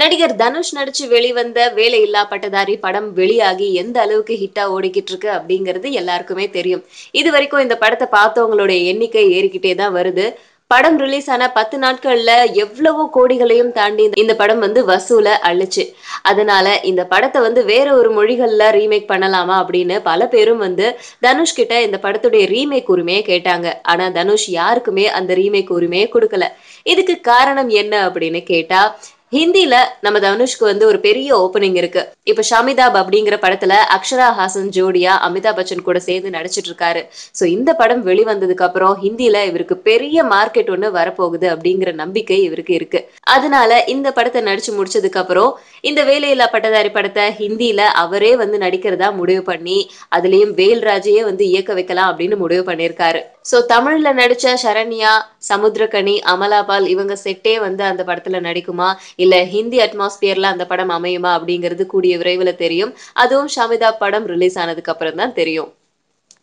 நடிகர் தனுஷ் நடிச்சு வெளிவந்த வேலையில்லா பட்டதாரி படம் வெளியாகி எந்த அளவுக்கு ஹிட்டா ஓடிக்கிட்டு இருக்கு அப்படிங்கிறது எல்லாருக்குமே தெரியும். இதுவரைக்கும் இந்த படத்த பார்த்தவங்களுடைய எண்ணிக்கை ஏறிக்கிட்டே தான் வருது. படம் ரிலீஸ் ஆன 10 நாட்கள்ல எவ்வளவோ கோடிகளையும் தாண்டி இந்த படம் வசூல அள்ளுச்சு. அதனால இந்த படத்த வேற ஒரு மொழிகள்ல ரீமேக் பண்ணலாமா அப்படின்னு பல பேரும் தனுஷ் கிட்ட இந்த படத்துடைய ரீமேக் உரிமைய கேட்டாங்க. ஆனா தனுஷ் யாருக்குமே அந்த ரீமேக் உரிமைய குடுக்கல. இதுக்கு காரணம் என்ன அப்படின்னு கேட்டா, ஹிந்தில நம்ம தனுஷ்க்கு ஒரு பெரிய ஓப்பனிங் இருக்கு. இப்ப ஷாமிதாப் அப்படிங்கிற படத்துல அக்ஷரா ஹாசன் ஜோடியா அமிதாப் பச்சன் கூட சேர்ந்து நடிச்சிட்டு இருக்காரு. சோ இந்த படம் வெளிவந்ததுக்கு அப்புறம் ஹிந்தில இவருக்கு பெரிய மார்க்கெட் ஒண்ணு வரப்போகுது அப்படிங்கிற நம்பிக்கை இவருக்கு இருக்கு. அதனால இந்த படத்தை நடிச்சு முடிச்சதுக்கு அப்புறம் இந்த வேலையில்லா பட்டதாரி படத்தை ஹிந்தில அவரே நடிக்கிறதா முடிவு பண்ணி அதுலயும் வேல்ராஜையே இயக்க வைக்கலாம் அப்படின்னு முடிவு பண்ணியிருக்காரு. சோ தமிழ்ல நடிச்ச சரண்யா, சமுத்திரகனி, அமலாபால் இவங்க செட்டே அந்த படத்துல நடிக்குமா, இல்ல ஹிந்தி அட்மாஸ்பியர்ல அந்த படம் அமையுமா அப்படிங்கிறது கூடிய விரைவில் தெரியும். அதுவும் ஷாமிதா படம் ரிலீஸ் ஆனதுக்கு அப்புறம் தான் தெரியும்.